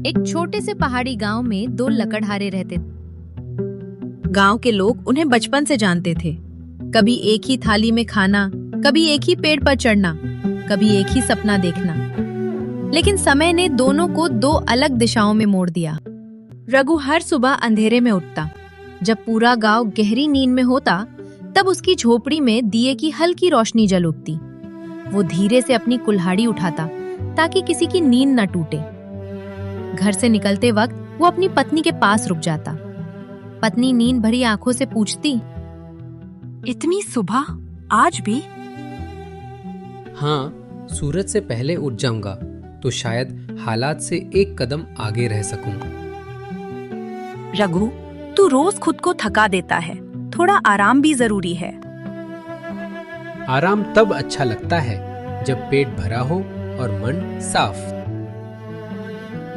एक छोटे से पहाड़ी गांव में दो लकड़हारे रहते थे। गांव के लोग उन्हें बचपन से जानते थे। कभी एक ही थाली में खाना, कभी एक ही पेड़ पर चढ़ना, कभी एक ही सपना देखना। लेकिन समय ने दोनों को दो अलग दिशाओं में मोड़ दिया। रघु हर सुबह अंधेरे में उठता। जब पूरा गांव गहरी नींद में होता, तब उसकी झोपड़ी में दिए की हल्की रोशनी जल उठती। वो धीरे से अपनी कुल्हाड़ी उठाता ताकि किसी की नींद न टूटे। घर से निकलते वक्त वो अपनी पत्नी के पास रुक जाता। पत्नी नींद भरी आंखों से पूछती, इतनी सुबह आज भी? हाँ, सूरज से पहले उठ जाऊंगा तो शायद हालात से एक कदम आगे रह सकूंगा। रघु, तू रोज खुद को थका देता है, थोड़ा आराम भी जरूरी है। आराम तब अच्छा लगता है जब पेट भरा हो और मन साफ।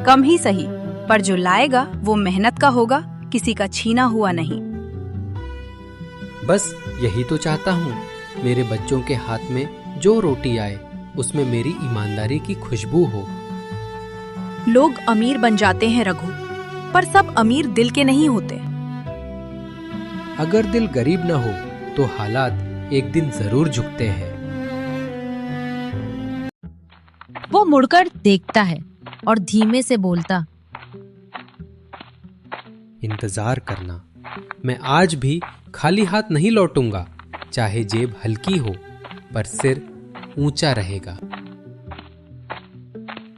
कम ही सही, पर जो लाएगा वो मेहनत का होगा, किसी का छीना हुआ नहीं। बस यही तो चाहता हूँ, मेरे बच्चों के हाथ में जो रोटी आए उसमें मेरी ईमानदारी की खुशबू हो। लोग अमीर बन जाते हैं रघु, पर सब अमीर दिल के नहीं होते। अगर दिल गरीब ना हो तो हालात एक दिन जरूर झुकते हैं। वो मुड़कर देखता है और धीमे से बोलता, इंतजार करना, मैं आज भी खाली हाथ नहीं लौटूंगा। चाहे जेब हल्की हो पर सिर ऊंचा रहेगा।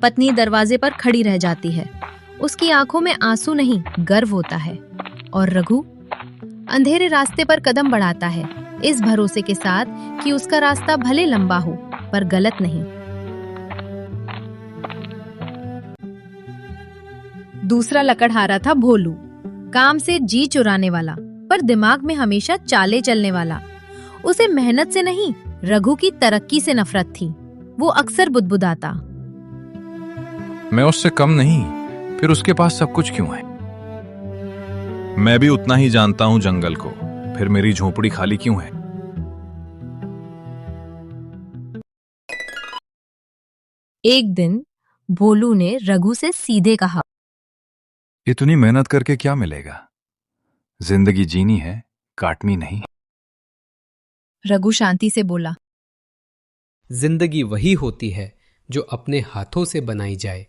पत्नी दरवाजे पर खड़ी रह जाती है। उसकी आंखों में आंसू नहीं, गर्व होता है। और रघु अंधेरे रास्ते पर कदम बढ़ाता है, इस भरोसे के साथ कि उसका रास्ता भले लंबा हो पर गलत नहीं। दूसरा लकड़हारा था भोलू, काम से जी चुराने वाला पर दिमाग में हमेशा चाले चलने वाला। उसे मेहनत से नहीं, रघु की तरक्की से नफरत थी। वो अक्सर बुदबुदाता, मैं उससे कम नहीं, फिर उसके पास सब कुछ क्यों है? मैं भी उतना ही जानता हूं जंगल को, फिर मेरी झोपड़ी खाली क्यों है? एक दिन भोलू ने रघु से सीधे कहा, इतनी मेहनत करके क्या मिलेगा? जिंदगी जीनी है, काटनी नहीं। रघु शांति से बोला, जिंदगी वही होती है जो अपने हाथों से बनाई जाए।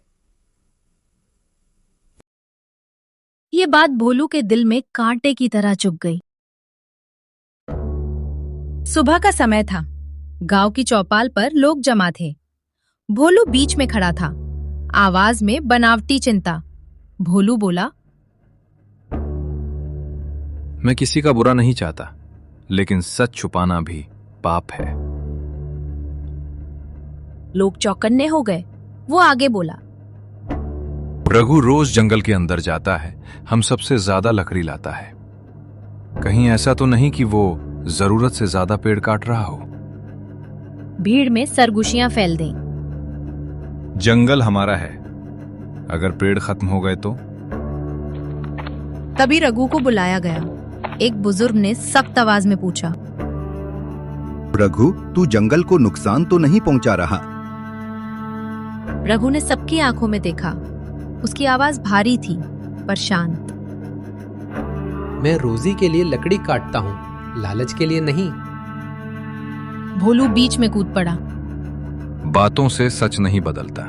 ये बात भोलू के दिल में कांटे की तरह चुभ गई। सुबह का समय था। गांव की चौपाल पर लोग जमा थे। भोलू बीच में खड़ा था, आवाज में बनावटी चिंता। भोलू बोला, मैं किसी का बुरा नहीं चाहता, लेकिन सच छुपाना भी पाप है। लोग चौकन्ने हो गए। वो आगे बोला, रघु रोज जंगल के अंदर जाता है, हम सबसे ज्यादा लकड़ी लाता है। कहीं ऐसा तो नहीं कि वो जरूरत से ज्यादा पेड़ काट रहा हो? भीड़ में सरगुशियां फैल गईं। जंगल हमारा है, अगर पेड़ खत्म हो गए तो? तभी रघु को बुलाया गया। एक बुजुर्ग ने सख्त आवाज में पूछा, रघु, तू जंगल को नुकसान तो नहीं पहुंचा रहा? रघु ने सबकी आंखों में देखा। उसकी आवाज भारी थी पर शांत। मैं रोजी के लिए लकड़ी काटता हूँ, लालच के लिए नहीं। भोलू बीच में कूद पड़ा, बातों से सच नहीं बदलता।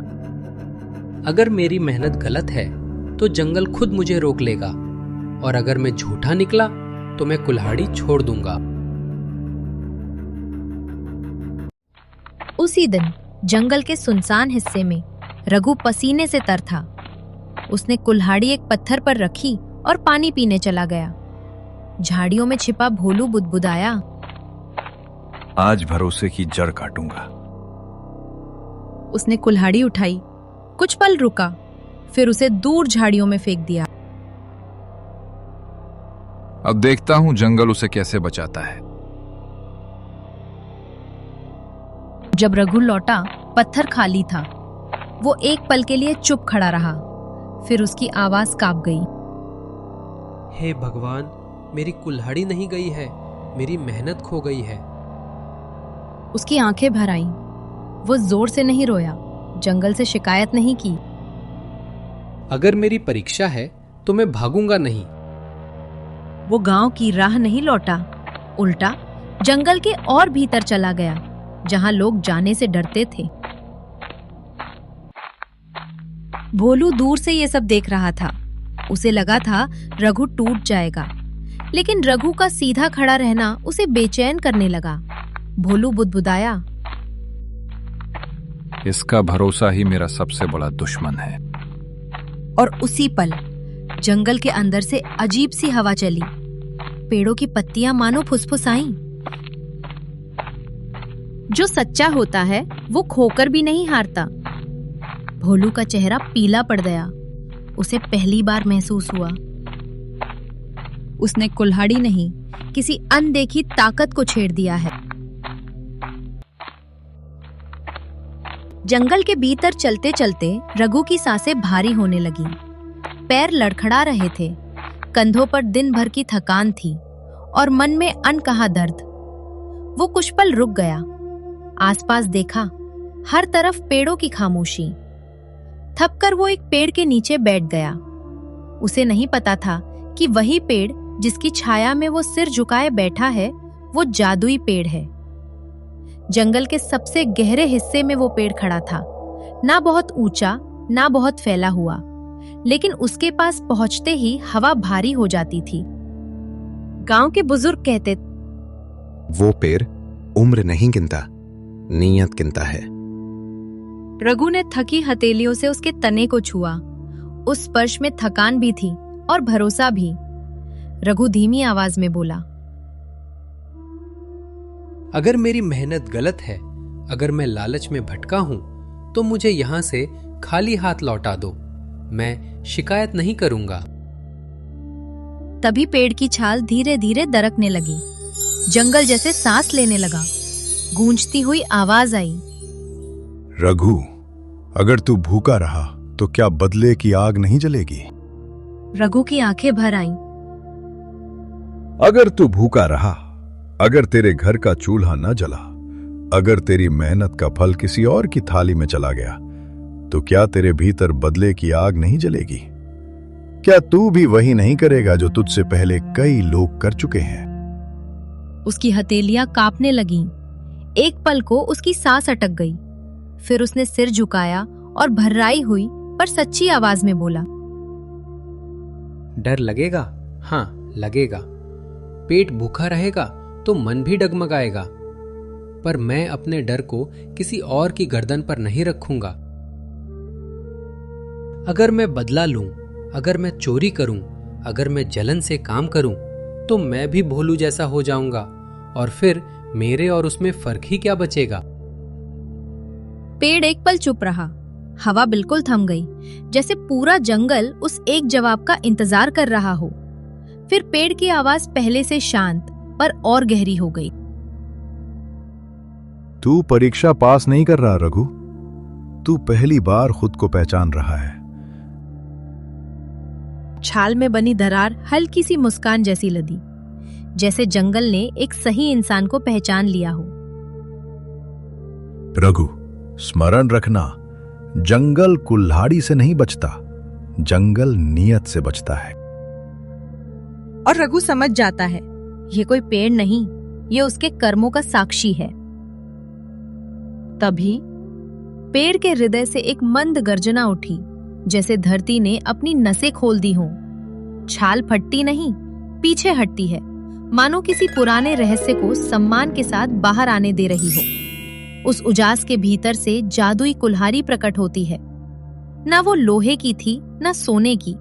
अगर मेरी मेहनत गलत है तो जंगल खुद मुझे रोक लेगा, और अगर मैं झूठा निकला तो मैं कुल्हाड़ी छोड़ दूंगा। उसी दिन जंगल के सुनसान हिस्से में रघु पसीने से तर था। उसने कुल्हाड़ी एक पत्थर पर रखी और पानी पीने चला गया। झाड़ियों में छिपा भोलू बुदबुदाया, आज भरोसे की जड़ काटूंगा। उसने कुल्हाड़ी उठाई, कुछ पल रुका, फिर उसे दूर झाड़ियों में फेंक दिया। अब देखता हूं जंगल उसे कैसे बचाता है। जब रघु लौटा, पत्थर खाली था। वो एक पल के लिए चुप खड़ा रहा, फिर उसकी आवाज कांप गई। हे भगवान, मेरी कुल्हाड़ी नहीं गई है, मेरी मेहनत खो गई है। उसकी आंखें भर आईं। वो जोर से नहीं रोया, जंगल से शिकायत नहीं की। अगर मेरी परीक्षा है तो मैं भागूंगा नहीं। वो गांव की राह नहीं लौटा, उल्टा जंगल के और भीतर चला गया, जहां लोग जाने से डरते थे। भोलू दूर से ये सब देख रहा था। उसे लगा था रघु टूट जाएगा, लेकिन रघु का सीधा खड़ा रहना उसे बेचैन करने लगा। भोलू बुदबुदाया, इसका भरोसा ही मेरा सबसे बड़ा दुश्मन है। और उसी पल जंगल के अंदर से अजीब सी हवा चली। पेड़ों की पत्तियां मानो फुसफुसाईं। जो सच्चा होता है वो खोकर भी नहीं हारता। भोलू का चेहरा पीला पड़ गया। उसे पहली बार महसूस हुआ उसने कुल्हाड़ी नहीं, किसी अनदेखी ताकत को छेड़ दिया है। जंगल के भीतर चलते चलते रघु की सांसें भारी होने लगी। पैर लड़खड़ा रहे थे। कंधों पर दिन भर की थकान थी और मन में अनकहा दर्द। वो कुछ पल रुक गया, आसपास देखा। हर तरफ पेड़ों की खामोशी। थककर वो एक पेड़ के नीचे बैठ गया। उसे नहीं पता था कि वही पेड़ जिसकी छाया में वो सिर झुकाए बैठा है, वो जादुई पेड़ है। जंगल के सबसे गहरे हिस्से में वो पेड़ खड़ा था, ना बहुत ऊंचा, ना बहुत फैला हुआ, लेकिन उसके पास पहुंचते ही हवा भारी हो जाती थी। गांव के बुजुर्ग कहते, वो पेड़ उम्र नहीं गिनता, नीयत गिनता है। रघु ने थकी हथेलियों से उसके तने को छुआ। उस स्पर्श में थकान भी थी और भरोसा भी। रघु धीमी आवाज में बोला, अगर मेरी मेहनत गलत है, अगर मैं लालच में भटका हूं, तो मुझे यहां से खाली हाथ लौटा दो। मैं शिकायत नहीं करूंगा। तभी पेड़ की छाल धीरे धीरे दरकने लगी। जंगल जैसे सांस लेने लगा। गूंजती हुई आवाज आई, रघु, अगर तू भूखा रहा तो क्या बदले की आग नहीं जलेगी? रघु की आंखें भर आईं। अगर तू भूखा रहा, अगर तेरे घर का चूल्हा न जला, अगर तेरी मेहनत का फल किसी और की थाली में चला गया, तो क्या तेरे भीतर बदले की आग नहीं जलेगी? क्या तू भी वही नहीं करेगा जो तुझसे पहले कई लोग कर चुके हैं? उसकी हथेलियां कांपने लगीं। एक पल को उसकी सांस अटक गई। फिर उसने सिर झुकाया और भर्राई हुई पर सच्ची आवाज में बोला, डर लगेगा? हाँ, लगेगा। पेट भूखा रहेगा तो मन भी डगमगाएगा, पर मैं अपने डर को किसी और की गर्दन पर नहीं रखूंगा। अगर मैं बदला लूं, अगर मैं चोरी करूं, अगर मैं जलन से काम करूं, तो मैं भी भोलू जैसा हो जाऊंगा, और फिर मेरे और उसमें फर्क ही क्या बचेगा। पेड़ एक पल चुप रहा। हवा बिल्कुल थम गई, जैसे पूरा जंगल उस एक जवाब का इंतजार कर रहा हो। फिर पेड़ की आवाज पहले से शांत पर और गहरी हो गई। तू परीक्षा पास नहीं कर रहा रघु, तू पहली बार खुद को पहचान रहा है। छाल में बनी दरार हल्की सी मुस्कान जैसी लदी, जैसे जंगल ने एक सही इंसान को पहचान लिया हो। रघु, स्मरण रखना, जंगल कुल्हाड़ी से नहीं बचता, जंगल नियत से बचता है। और रघु समझ जाता है, ये कोई पेड़ नहीं, ये उसके कर्मों का साक्षी है। तभी पेड़ के हृदय से एक मंद गर्जना उठी, जैसे धरती ने अपनी नसें खोल दी हों। छाल फटती नहीं, पीछे हटती है, मानो किसी पुराने रहस्य को सम्मान के साथ बाहर आने दे रही हो। उस उजास के भीतर से जादुई कुल्हाड़ी प्रकट होती है। ना वो लोहे की थी, ना सोने की।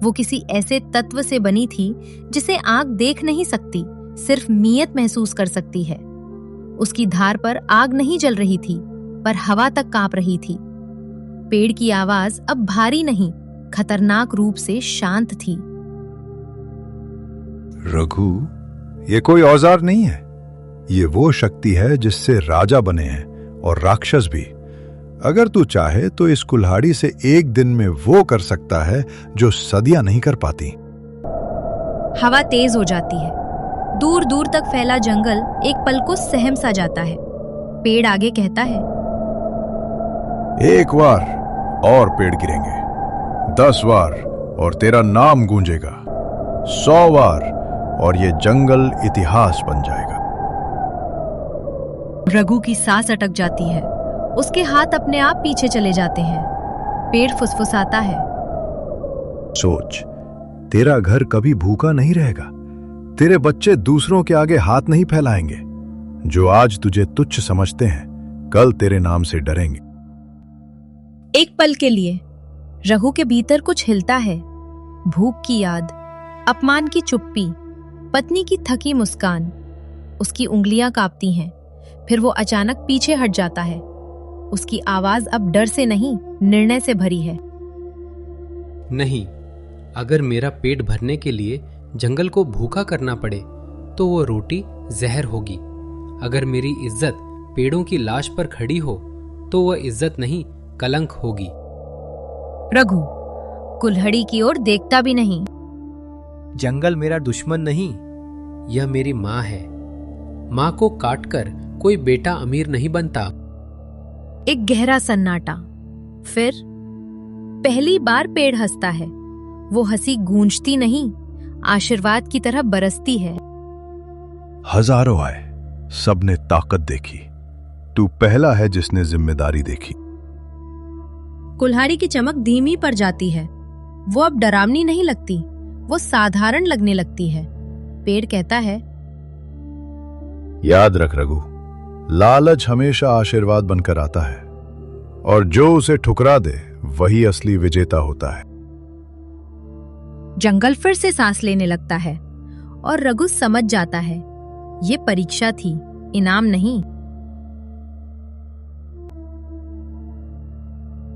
वो किसी ऐसे तत्व से बनी थी जिसे आंख देख नहीं सकती, सिर्फ नीयत महसूस कर सकती है। उसकी धार पर आग नहीं जल रही थी, पर हवा तक कांप रही थी। पेड़ की आवाज अब भारी नहीं, खतरनाक रूप से शांत थी। रघु, ये कोई औजार नहीं है, ये वो शक्ति है जिससे राजा बने हैं और राक्षस भी। अगर तू चाहे तो इस कुल्हाड़ी से एक दिन में वो कर सकता है जो सदियां नहीं कर पाती। हवा तेज हो जाती है। दूर दूर तक फैला जंगल एक पल को सहम सा जाता है। पेड़ आगे कहता है, एक बार और पेड़ गिरेंगे, 10 बार और तेरा नाम गूंजेगा, 100 बार और ये जंगल इतिहास बन जाएगा। रघु की सांस अटक जाती है। उसके हाथ अपने आप पीछे चले जाते हैं। पेड़ फुसफुसाता है। सोच, तेरा घर कभी भूखा नहीं रहेगा। तेरे बच्चे दूसरों के आगे हाथ नहीं फैलाएंगे। जो आज तुझे तुच्छ समझते हैं, कल तेरे नाम से डरेंगे। एक पल के लिए रघु के भीतर कुछ हिलता है। भूख की याद, अपमान की चुप्पी, पत्नी की थकी मुस्कान। उसकी उंगलियां कांपती हैं। फिर वो अचानक पीछे हट जाता है। उसकी आवाज अब डर से नहीं, निर्णय से भरी है। नहीं, अगर मेरा पेट भरने के लिए जंगल को भूखा करना पड़े तो वो रोटी जहर होगी। अगर मेरी इज्जत पेड़ों की लाश पर खड़ी हो तो वह इज्जत नहीं, कलंक होगी। रघु कुल्हड़ी की ओर देखता भी नहीं। जंगल मेरा दुश्मन नहीं, यह मेरी माँ है। माँ को काटकर कोई बेटा अमीर नहीं बनता। एक गहरा सन्नाटा। फिर पहली बार पेड़ हंसता है। वो हंसी गूंजती नहीं, आशीर्वाद की तरह बरसती है। हजारों आए, सबने ताकत देखी। तू पहला है जिसने जिम्मेदारी देखी। कुल्हाड़ी की चमक धीमी पड़ जाती है। वो अब डरावनी नहीं लगती, वो साधारण लगने लगती है। पेड़ कहता है, याद रख रघु, लालच हमेशा आशीर्वाद बनकर आता है और जो उसे ठुकरा दे वही असली विजेता होता है। जंगल फिर से सांस लेने लगता है और रघु समझ जाता है ये परीक्षा थी, इनाम नहीं।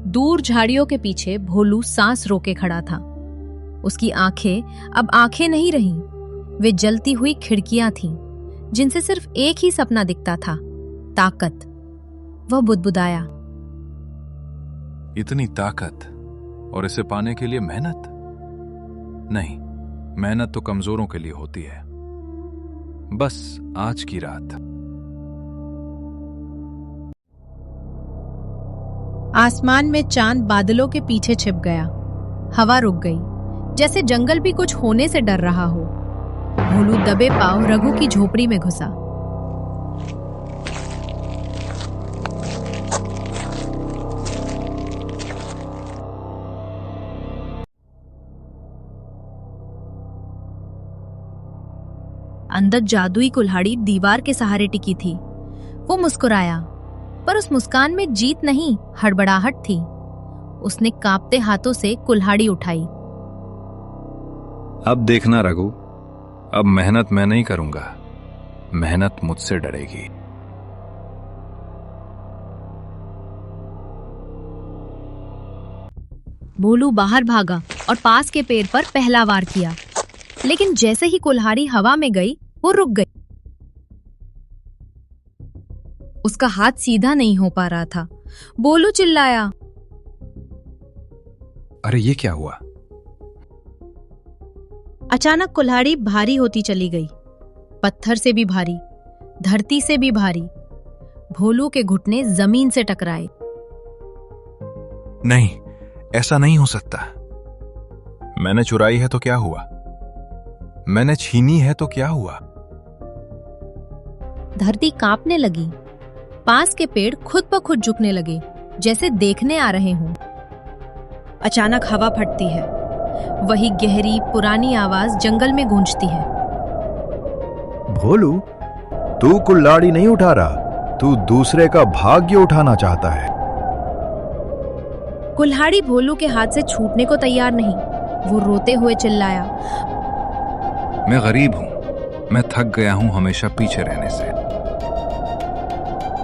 दूर झाड़ियों के पीछे भोलू सांस रोके खड़ा था। उसकी आंखें अब आंखें नहीं रहीं, वे जलती हुई खिड़कियां थीं जिनसे सिर्फ एक ही सपना दिखता था, ताकत। वह बुदबुदाया, इतनी ताकत और इसे पाने के लिए मेहनत? नहीं, मेहनत तो कमजोरों के लिए होती है। बस आज की रात। आसमान में चांद बादलों के पीछे छिप गया। हवा रुक गई, जैसे जंगल भी कुछ होने से डर रहा हो। भोलू दबे पांव रघु की झोपड़ी में घुसा। अंदर जादुई कुल्हाड़ी दीवार के सहारे टिकी थी। वो मुस्कुराया, पर उस मुस्कान में जीत नहीं, हड़बड़ाहट थी। उसने कांपते हाथों से कुल्हाड़ी उठाई। अब देखना रघु, अब मेहनत मैं नहीं करूंगा, मेहनत मुझसे डरेगी। भोलू बाहर भागा और पास के पेड़ पर पहला वार किया, लेकिन जैसे ही कुल्हाड़ी हवा में गई, वो रुक गई। उसका हाथ सीधा नहीं हो पा रहा था। भोलू चिल्लाया, अरे ये क्या हुआ? अचानक कुल्हाड़ी भारी होती चली गई, पत्थर से भी भारी, धरती से भी भारी। भोलू के घुटने जमीन से टकराए। नहीं, ऐसा नहीं हो सकता। मैंने चुराई है तो क्या हुआ? मैंने छीनी है तो क्या हुआ? धरती कांपने लगी। पास के पेड़ खुद ब खुद झुकने लगे, जैसे देखने आ रहे हों। अचानक हवा फटती है। वही गहरी पुरानी आवाज जंगल में गूंजती है। भोलू, तू कुल्हाड़ी नहीं उठा रहा, तू दूसरे का भाग्य उठाना चाहता है। कुल्हाड़ी भोलू के हाथ से छूटने को तैयार नहीं। वो रोते हुए चिल्लाया, मैं गरीब हूं, मैं थक गया हूं हमेशा पीछे रहने से।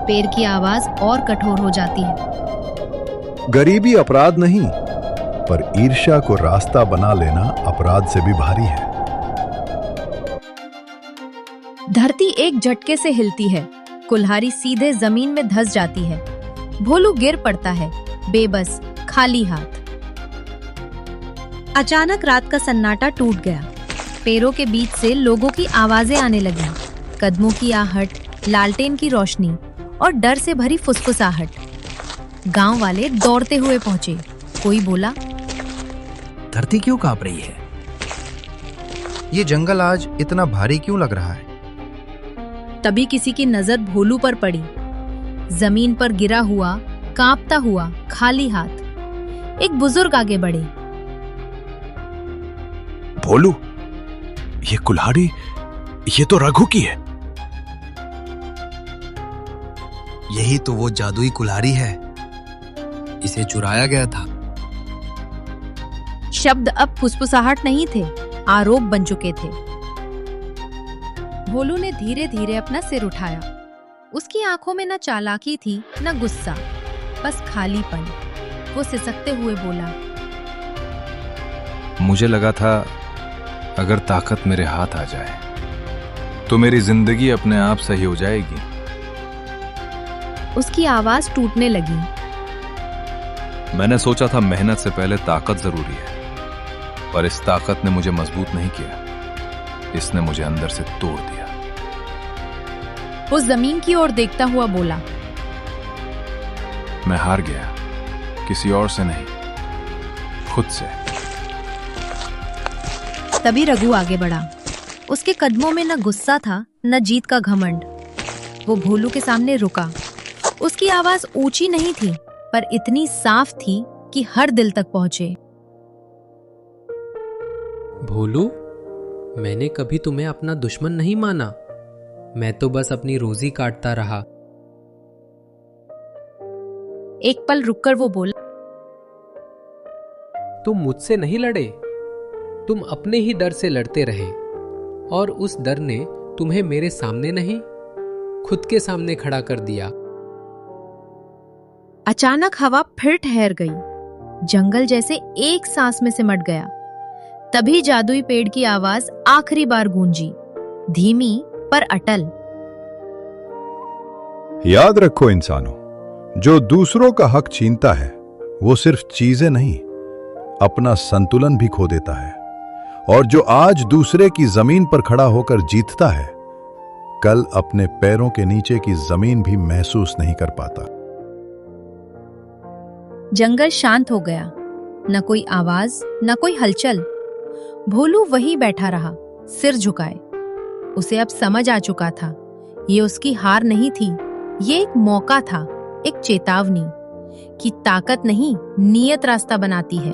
पेड़ की आवाज और कठोर हो जाती है। गरीबी अपराध नहीं, पर ईर्ष्या को रास्ता बना लेना अपराध से भी भारी है। धरती एक झटके से हिलती है। कुल्हाड़ी सीधे जमीन में धंस जाती है। भोलू गिर पड़ता है, बेबस, खाली हाथ। अचानक रात का सन्नाटा टूट गया। पेड़ों के बीच से लोगों की आवाजें आने लगी, कदमों की आहट, लालटेन की रोशनी और डर से भरी फुसफुसाहट। गांव वाले दौड़ते हुए पहुंचे। कोई बोला, धरती क्यों कांप रही है? ये जंगल आज इतना भारी क्यों लग रहा है? तभी किसी की नजर भोलू पर पड़ी। जमीन पर गिरा हुआ, कांपता हुआ, खाली हाथ। एक बुजुर्ग आगे बढ़े। भोलू, ये कुल्हाड़ी, ये तो रघु की है। यही तो वो जादुई कुल्हाड़ी है, इसे चुराया गया था। शब्द अब फुसफुसाहट नहीं थे, आरोप बन चुके थे। भोलू ने धीरे धीरे अपना सिर उठाया। उसकी आंखों में न चालाकी थी न गुस्सा, बस खालीपन। वो सिसकते हुए बोला, मुझे लगा था अगर ताकत मेरे हाथ आ जाए तो मेरी जिंदगी अपने आप सही हो जाएगी। उसकी आवाज टूटने लगी। मैंने सोचा था मेहनत से पहले ताकत जरूरी है, पर इस ताकत ने मुझे मजबूत नहीं किया, इसने मुझे अंदर से तोड़ दिया। वो जमीन की ओर देखता हुआ बोला, मैं हार गया, किसी और से नहीं, खुद से। तभी रघु आगे बढ़ा। उसके कदमों में न गुस्सा था न जीत का घमंड। वो भोलू के सामने रुका। उसकी आवाज ऊंची नहीं थी, पर इतनी साफ थी कि हर दिल तक पहुंचे। भोलू, मैंने कभी तुम्हें अपना दुश्मन नहीं माना। मैं तो बस अपनी रोजी काटता रहा। एक पल रुककर वो बोला, तुम मुझसे नहीं लड़े, तुम अपने ही डर से लड़ते रहे, और उस डर ने तुम्हें मेरे सामने नहीं, खुद के सामने खड़ा कर दिया। अचानक हवा फिर ठहर गई। जंगल जैसे एक सांस में सिमट गया। तभी जादुई पेड़ की आवाज आखिरी बार गूंजी, धीमी पर अटल। याद रखो इंसानों, जो दूसरों का हक छीनता है वो सिर्फ चीजें नहीं, अपना संतुलन भी खो देता है। और जो आज दूसरे की जमीन पर खड़ा होकर जीतता है, कल अपने पैरों के नीचे की जमीन भी महसूस नहीं कर पाता। जंगल शांत हो गया। न कोई आवाज, न कोई हलचल। भोलू वहीं बैठा रहा, सिर झुकाए। उसे अब समझ आ चुका था, ये उसकी हार नहीं थी, ये एक मौका था, एक चेतावनी कि ताकत नहीं, नियत रास्ता बनाती है।